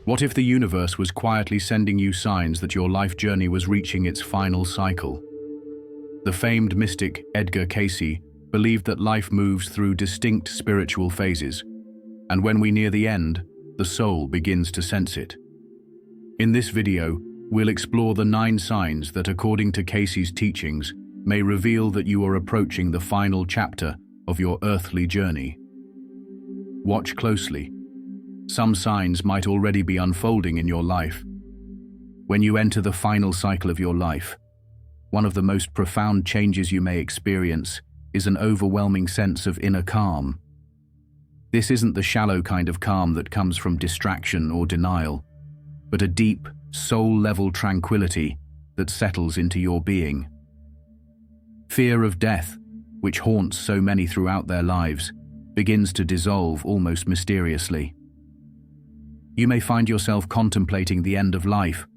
What if the universe was quietly sending you signs that your life journey was reaching its final cycle? The famed mystic Edgar Cayce believed that life moves through distinct spiritual phases, and when we near the end, the soul begins to sense it. In this video, we'll explore the 9 signs that, according to Cayce's teachings, may reveal that you are approaching the final chapter of your earthly journey. Watch closely. Some signs might already be unfolding in your life. When you enter the final cycle of your life, one of the most profound changes you may experience is an overwhelming sense of inner calm. This isn't the shallow kind of calm that comes from distraction or denial, but a deep, soul-level tranquility that settles into your being. Fear of death, which haunts so many throughout their lives, begins to dissolve almost mysteriously. You may find yourself contemplating the end of life,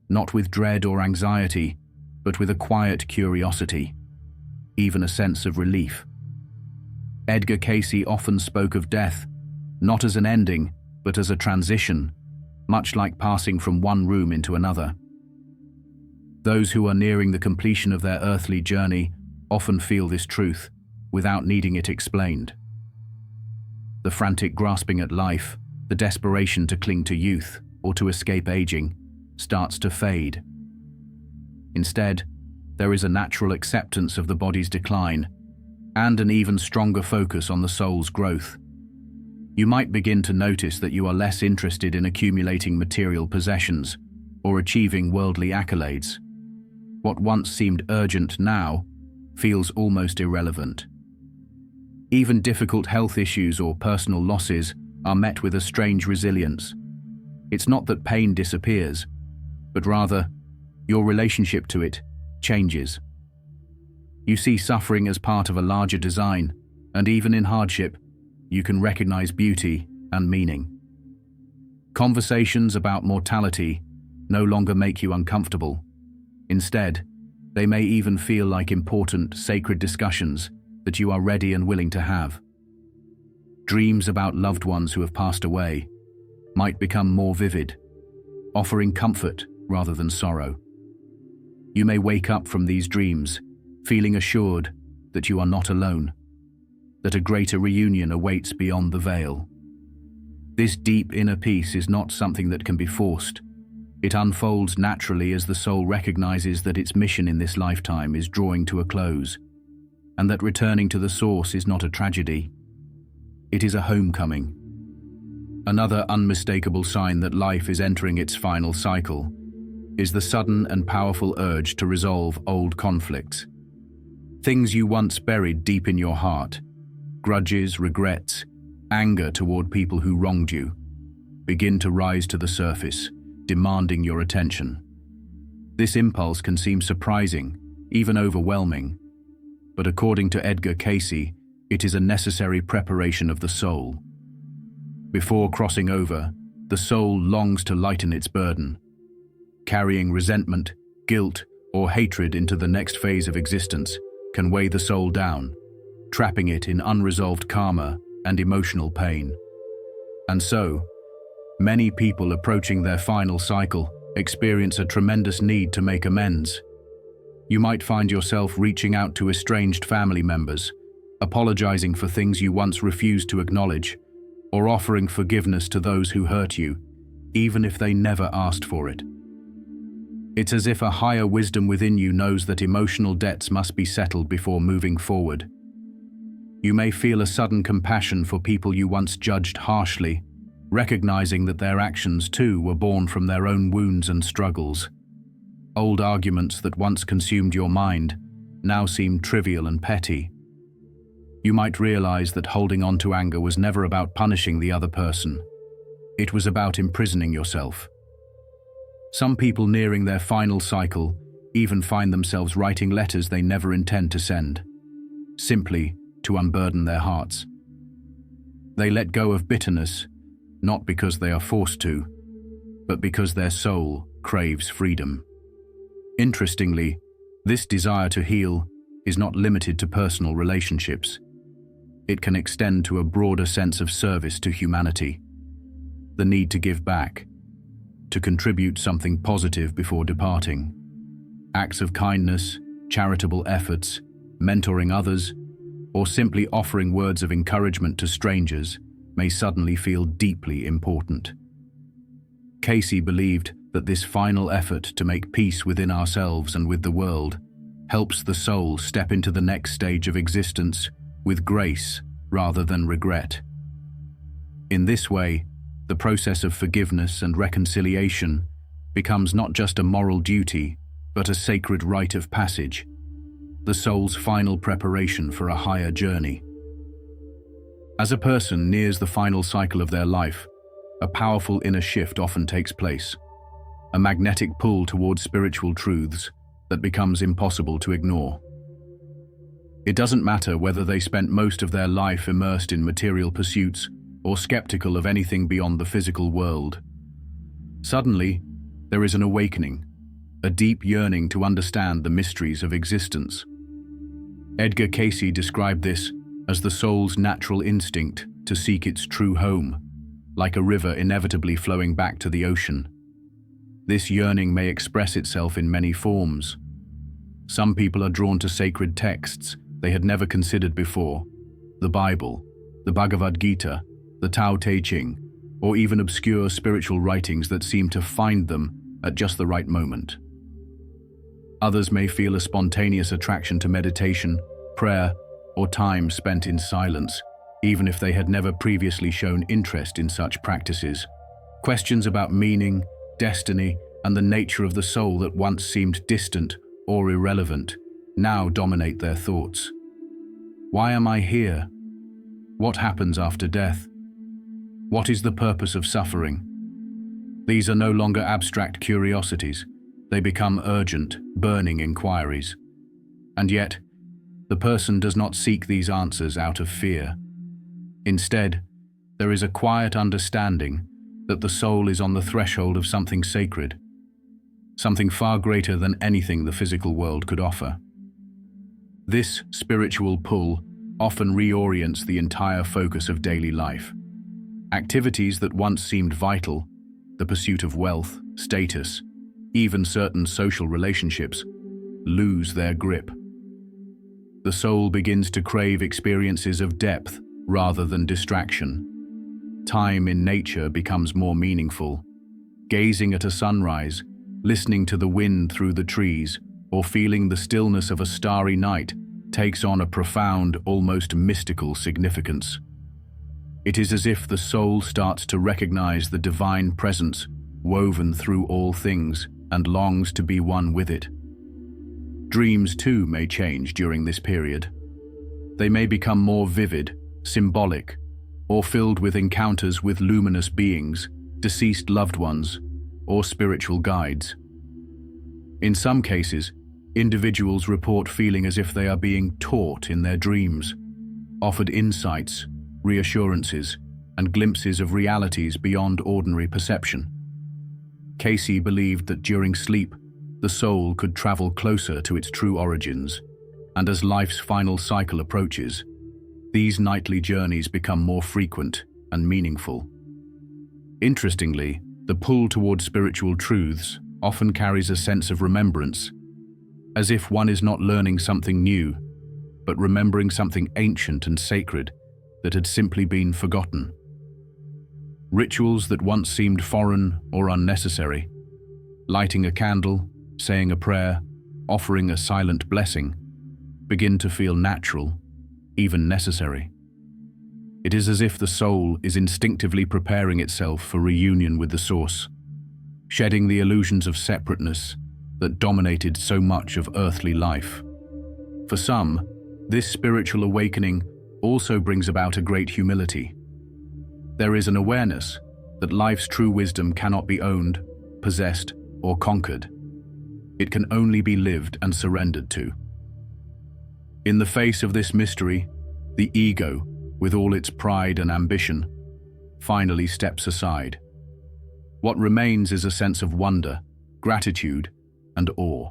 not with dread or anxiety, but with a quiet curiosity, even a sense of relief. Edgar Cayce often spoke of death, not as an ending, but as a transition, much like passing from one room into another. Those who are nearing the completion of their earthly journey often feel this truth, without needing it explained. The frantic grasping at life, the desperation to cling to youth or to escape aging, starts to fade. Instead, there is a natural acceptance of the body's decline and an even stronger focus on the soul's growth. You might begin to notice that you are less interested in accumulating material possessions or achieving worldly accolades. What once seemed urgent now feels almost irrelevant. Even difficult health issues or personal losses are met with a strange resilience. It's not that pain disappears, but rather, your relationship to it changes. You see suffering as part of a larger design, and even in hardship, you can recognize beauty and meaning. Conversations about mortality no longer make you uncomfortable. Instead, they may even feel like important, sacred discussions that you are ready and willing to have. Dreams about loved ones who have passed away might become more vivid, offering comfort rather than sorrow. You may wake up from these dreams feeling assured that you are not alone, that a greater reunion awaits beyond the veil. This deep inner peace is not something that can be forced. It unfolds naturally as the soul recognizes that its mission in this lifetime is drawing to a close, and that returning to the source is not a tragedy. It is a homecoming. Another unmistakable sign that life is entering its final cycle is the sudden and powerful urge to resolve old conflicts. Things you once buried deep in your heart, grudges, regrets, anger toward people who wronged you, begin to rise to the surface, demanding your attention. This impulse can seem surprising, even overwhelming, but according to Edgar Cayce, it is a necessary preparation of the soul. Before crossing over, the soul longs to lighten its burden. Carrying resentment, guilt, or hatred into the next phase of existence can weigh the soul down, trapping it in unresolved karma and emotional pain. And so, many people approaching their final cycle experience a tremendous need to make amends. You might find yourself reaching out to estranged family members, apologizing for things you once refused to acknowledge, or offering forgiveness to those who hurt you, even if they never asked for it. It's as if a higher wisdom within you knows that emotional debts must be settled before moving forward. You may feel a sudden compassion for people you once judged harshly, recognizing that their actions too were born from their own wounds and struggles. Old arguments that once consumed your mind now seem trivial and petty. You might realize that holding on to anger was never about punishing the other person. It was about imprisoning yourself. Some people nearing their final cycle even find themselves writing letters they never intend to send, simply to unburden their hearts. They let go of bitterness, not because they are forced to, but because their soul craves freedom. Interestingly, this desire to heal is not limited to personal relationships. It can extend to a broader sense of service to humanity. The need to give back, to contribute something positive before departing. Acts of kindness, charitable efforts, mentoring others, or simply offering words of encouragement to strangers may suddenly feel deeply important. Cayce believed that this final effort to make peace within ourselves and with the world helps the soul step into the next stage of existence with grace rather than regret. In this way, the process of forgiveness and reconciliation becomes not just a moral duty, but a sacred rite of passage, the soul's final preparation for a higher journey. As a person nears the final cycle of their life, a powerful inner shift often takes place, a magnetic pull towards spiritual truths that becomes impossible to ignore. It doesn't matter whether they spent most of their life immersed in material pursuits or skeptical of anything beyond the physical world. Suddenly, there is an awakening, a deep yearning to understand the mysteries of existence. Edgar Cayce described this as the soul's natural instinct to seek its true home, like a river inevitably flowing back to the ocean. This yearning may express itself in many forms. Some people are drawn to sacred texts they had never considered before, the Bible, the Bhagavad Gita, the Tao Te Ching, or even obscure spiritual writings that seem to find them at just the right moment. Others may feel a spontaneous attraction to meditation, prayer, or time spent in silence, even if they had never previously shown interest in such practices. Questions about meaning, destiny, and the nature of the soul that once seemed distant or irrelevant now dominate their thoughts. Why am I here? What happens after death? What is the purpose of suffering? These are no longer abstract curiosities. They become urgent, burning inquiries. And yet, the person does not seek these answers out of fear. Instead, there is a quiet understanding that the soul is on the threshold of something sacred, something far greater than anything the physical world could offer. This spiritual pull often reorients the entire focus of daily life. Activities that once seemed vital, the pursuit of wealth, status, even certain social relationships, lose their grip. The soul begins to crave experiences of depth rather than distraction. Time in nature becomes more meaningful. Gazing at a sunrise, listening to the wind through the trees, or feeling the stillness of a starry night takes on a profound, almost mystical significance. It is as if the soul starts to recognize the divine presence woven through all things and longs to be one with it. Dreams too may change during this period. They may become more vivid, symbolic, or filled with encounters with luminous beings, deceased loved ones, or spiritual guides. In some cases, individuals report feeling as if they are being taught in their dreams, offered insights, reassurances, and glimpses of realities beyond ordinary perception. Cayce believed that during sleep, the soul could travel closer to its true origins, and as life's final cycle approaches, these nightly journeys become more frequent and meaningful. Interestingly, the pull toward spiritual truths often carries a sense of remembrance, as if one is not learning something new, but remembering something ancient and sacred that had simply been forgotten. Rituals that once seemed foreign or unnecessary, lighting a candle, saying a prayer, offering a silent blessing, begin to feel natural, even necessary. It is as if the soul is instinctively preparing itself for reunion with the source, shedding the illusions of separateness that dominated so much of earthly life. For some, this spiritual awakening also brings about a great humility. There is an awareness that life's true wisdom cannot be owned, possessed, or conquered. It can only be lived and surrendered to. In the face of this mystery, the ego, with all its pride and ambition, finally steps aside. What remains is a sense of wonder, gratitude, and awe.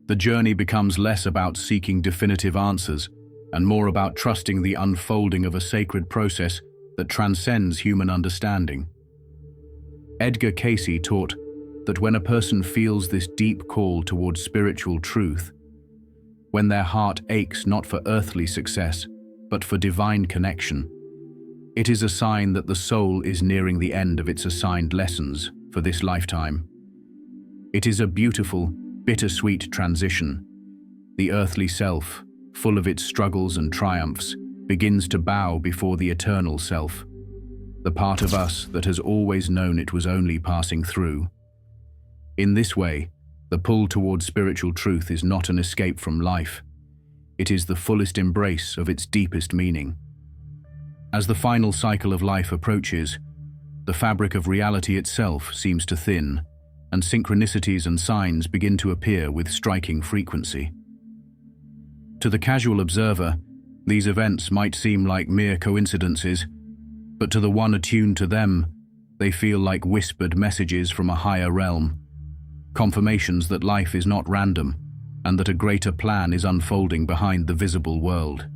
The journey becomes less about seeking definitive answers and more about trusting the unfolding of a sacred process that transcends human understanding. Edgar Cayce taught that when a person feels this deep call towards spiritual truth, when their heart aches not for earthly success, but for divine connection, it is a sign that the soul is nearing the end of its assigned lessons for this lifetime. It is a beautiful, bittersweet transition. The earthly self, full of its struggles and triumphs, begins to bow before the eternal self, the part of us that has always known it was only passing through. In this way, the pull towards spiritual truth is not an escape from life. It is the fullest embrace of its deepest meaning. As the final cycle of life approaches, the fabric of reality itself seems to thin, and synchronicities and signs begin to appear with striking frequency. To the casual observer, these events might seem like mere coincidences, but to the one attuned to them, they feel like whispered messages from a higher realm, confirmations that life is not random and that a greater plan is unfolding behind the visible world.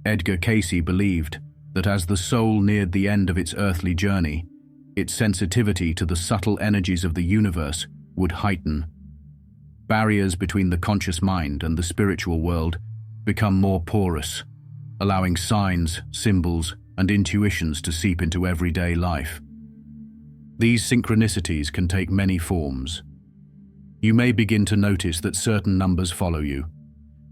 Edgar Cayce believed that as the soul neared the end of its earthly journey, its sensitivity to the subtle energies of the universe would heighten. Barriers between the conscious mind and the spiritual world become more porous, allowing signs, symbols, and intuitions to seep into everyday life. These synchronicities can take many forms. You may begin to notice that certain numbers follow you.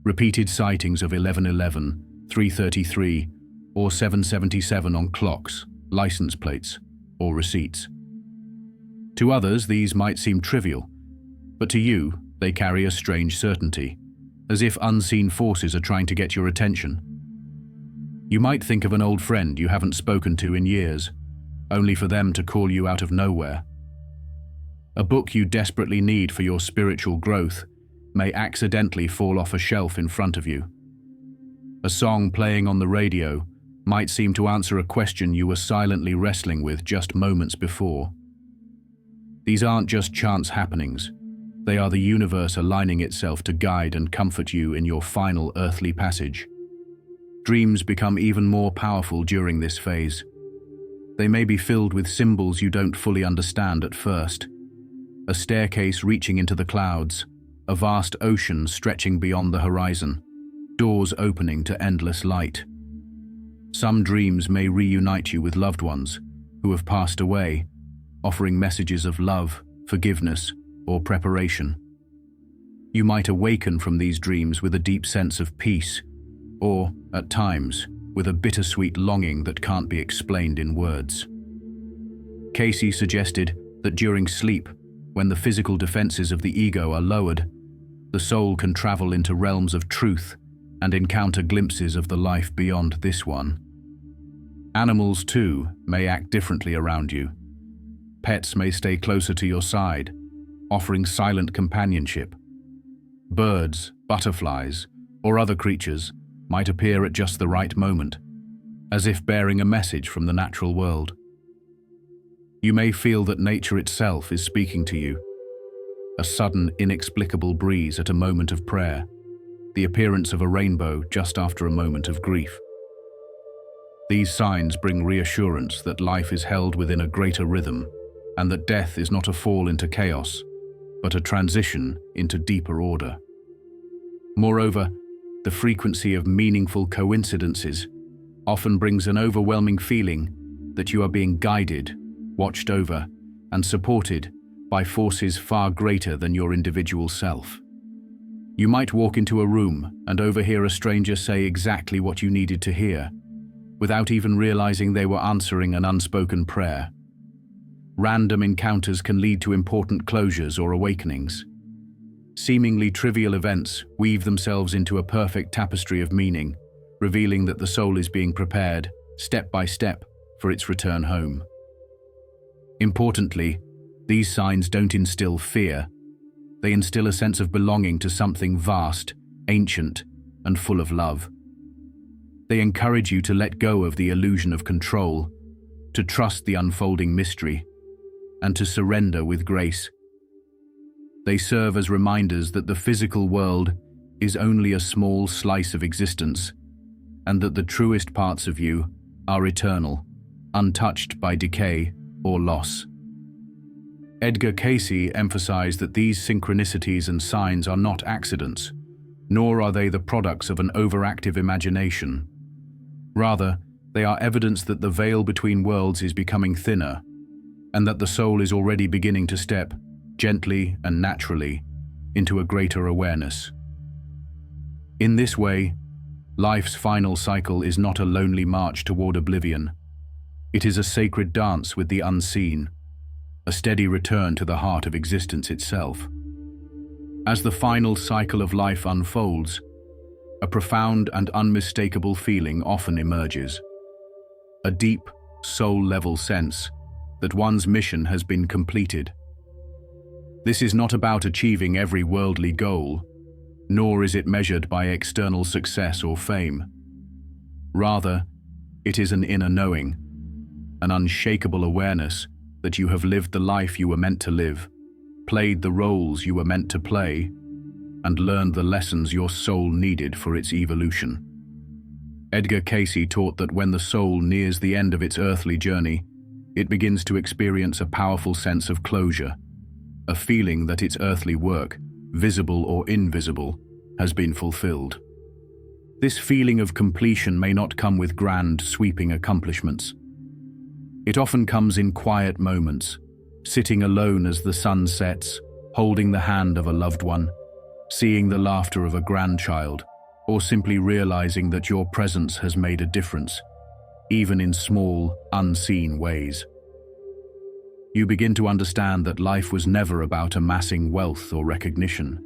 Repeated sightings of 1111, 333, or 777 on clocks, license plates, or receipts. To others, these might seem trivial, but to you, they carry a strange certainty, as if unseen forces are trying to get your attention. You might think of an old friend you haven't spoken to in years, only for them to call you out of nowhere. A book you desperately need for your spiritual growth may accidentally fall off a shelf in front of you. A song playing on the radio might seem to answer a question you were silently wrestling with just moments before. These aren't just chance happenings. They are the universe aligning itself to guide and comfort you in your final earthly passage. Dreams become even more powerful during this phase. They may be filled with symbols you don't fully understand at first. A staircase reaching into the clouds, a vast ocean stretching beyond the horizon, doors opening to endless light. Some dreams may reunite you with loved ones who have passed away, offering messages of love, forgiveness, or preparation. You might awaken from these dreams with a deep sense of peace, or, at times, with a bittersweet longing that can't be explained in words. Cayce suggested that during sleep, when the physical defenses of the ego are lowered, the soul can travel into realms of truth and encounter glimpses of the life beyond this one. Animals, too, may act differently around you. Pets may stay closer to your side, offering silent companionship. Birds, butterflies, or other creatures might appear at just the right moment, as if bearing a message from the natural world. You may feel that nature itself is speaking to you. A sudden, inexplicable breeze at a moment of prayer, the appearance of a rainbow just after a moment of grief. These signs bring reassurance that life is held within a greater rhythm, and that death is not a fall into chaos, but a transition into deeper order. Moreover, the frequency of meaningful coincidences often brings an overwhelming feeling that you are being guided, watched over, and supported by forces far greater than your individual self. You might walk into a room and overhear a stranger say exactly what you needed to hear, without even realizing they were answering an unspoken prayer. Random encounters can lead to important closures or awakenings. Seemingly trivial events weave themselves into a perfect tapestry of meaning, revealing that the soul is being prepared, step by step, for its return home. Importantly, these signs don't instill fear. They instill a sense of belonging to something vast, ancient, and full of love. They encourage you to let go of the illusion of control, to trust the unfolding mystery, and to surrender with grace. They serve as reminders that the physical world is only a small slice of existence, and that the truest parts of you are eternal, untouched by decay or loss. Edgar Cayce emphasized that these synchronicities and signs are not accidents, nor are they the products of an overactive imagination. Rather, they are evidence that the veil between worlds is becoming thinner, and that the soul is already beginning to step, gently and naturally, into a greater awareness. In this way, life's final cycle is not a lonely march toward oblivion. It is a sacred dance with the unseen, a steady return to the heart of existence itself. As the final cycle of life unfolds, a profound and unmistakable feeling often emerges. A deep, soul-level sense that one's mission has been completed. This is not about achieving every worldly goal, nor is it measured by external success or fame. Rather, it is an inner knowing, an unshakable awareness that you have lived the life you were meant to live, played the roles you were meant to play, and learned the lessons your soul needed for its evolution. Edgar Cayce taught that when the soul nears the end of its earthly journey, it begins to experience a powerful sense of closure, a feeling that its earthly work, visible or invisible, has been fulfilled. This feeling of completion may not come with grand, sweeping accomplishments. It often comes in quiet moments, sitting alone as the sun sets, holding the hand of a loved one, seeing the laughter of a grandchild, or simply realizing that your presence has made a difference, even in small, unseen ways. You begin to understand that life was never about amassing wealth or recognition.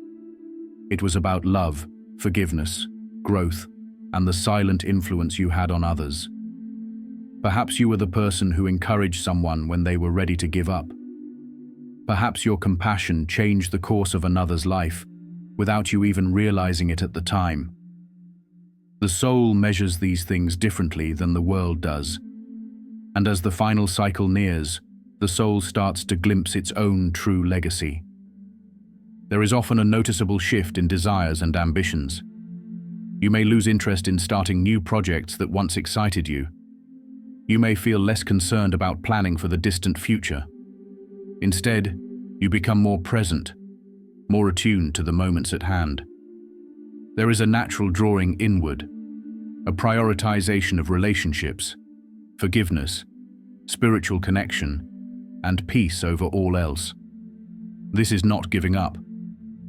It was about love, forgiveness, growth, and the silent influence you had on others. Perhaps you were the person who encouraged someone when they were ready to give up. Perhaps your compassion changed the course of another's life, without you even realizing it at the time. The soul measures these things differently than the world does, and as the final cycle nears, the soul starts to glimpse its own true legacy. There is often a noticeable shift in desires and ambitions. You may lose interest in starting new projects that once excited you. You may feel less concerned about planning for the distant future. Instead, you become more present, more attuned to the moments at hand. There is a natural drawing inward, a prioritization of relationships, forgiveness, spiritual connection, and peace over all else. This is not giving up.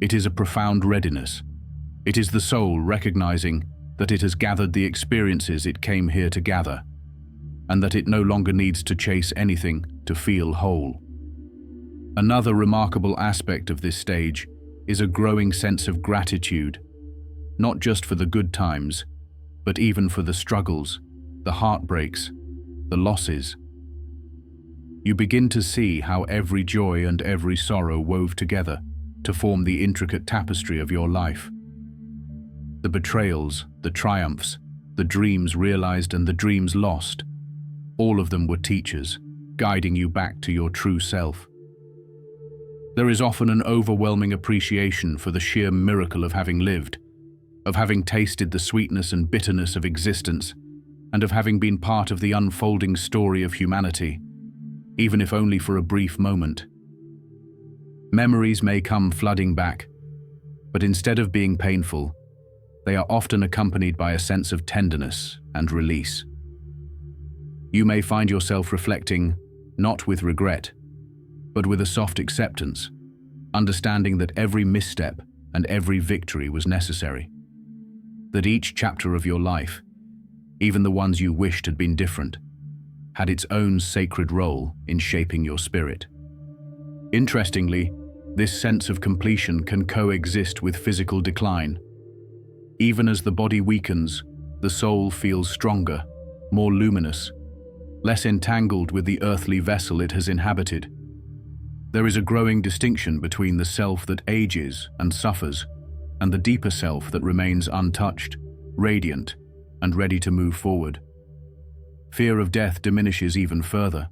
It is a profound readiness. It is the soul recognizing that it has gathered the experiences it came here to gather, and that it no longer needs to chase anything to feel whole. Another remarkable aspect of this stage is a growing sense of gratitude, not just for the good times, but even for the struggles, the heartbreaks, the losses. You begin to see how every joy and every sorrow wove together to form the intricate tapestry of your life. The betrayals, the triumphs, the dreams realized and the dreams lost, all of them were teachers, guiding you back to your true self. There is often an overwhelming appreciation for the sheer miracle of having lived, of having tasted the sweetness and bitterness of existence, and of having been part of the unfolding story of humanity, even if only for a brief moment. Memories may come flooding back, but instead of being painful, they are often accompanied by a sense of tenderness and release. You may find yourself reflecting, not with regret, but with a soft acceptance, understanding that every misstep and every victory was necessary. That each chapter of your life, even the ones you wished had been different, had its own sacred role in shaping your spirit. Interestingly, this sense of completion can coexist with physical decline. Even as the body weakens, the soul feels stronger, more luminous, less entangled with the earthly vessel it has inhabited. There is a growing distinction between the self that ages and suffers, and the deeper self that remains untouched, radiant, and ready to move forward. Fear of death diminishes even further.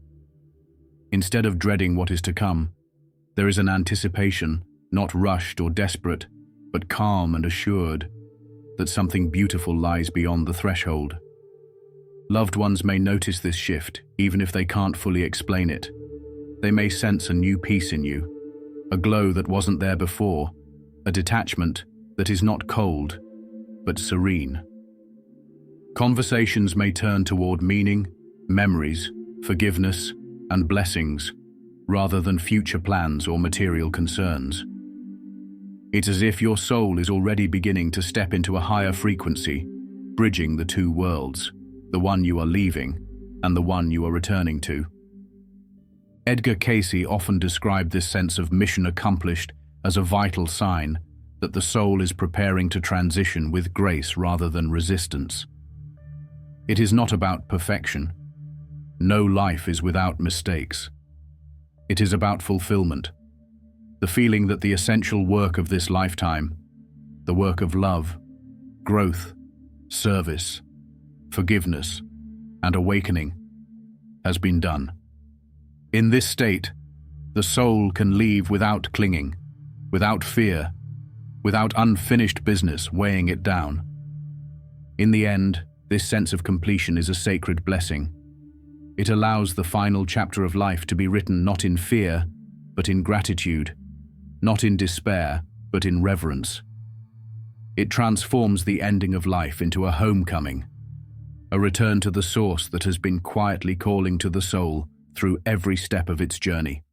Instead of dreading what is to come, there is an anticipation, not rushed or desperate, but calm and assured, that something beautiful lies beyond the threshold. Loved ones may notice this shift, even if they can't fully explain it. they may sense a new peace in you, a glow that wasn't there before, a detachment that is not cold, but serene. Conversations may turn toward meaning, memories, forgiveness, and blessings, rather than future plans or material concerns. It's as if your soul is already beginning to step into a higher frequency, bridging the two worlds, the one you are leaving and the one you are returning to. Edgar Cayce often described this sense of mission accomplished as a vital sign that the soul is preparing to transition with grace rather than resistance. It is not about perfection. No life is without mistakes. It is about fulfillment, the feeling that the essential work of this lifetime, the work of love, growth, service, forgiveness, and awakening, has been done. In this state, the soul can leave without clinging, without fear, without unfinished business weighing it down. In the end, this sense of completion is a sacred blessing. It allows the final chapter of life to be written not in fear, but in gratitude, not in despair, but in reverence. It transforms the ending of life into a homecoming, a return to the source that has been quietly calling to the soul through every step of its journey.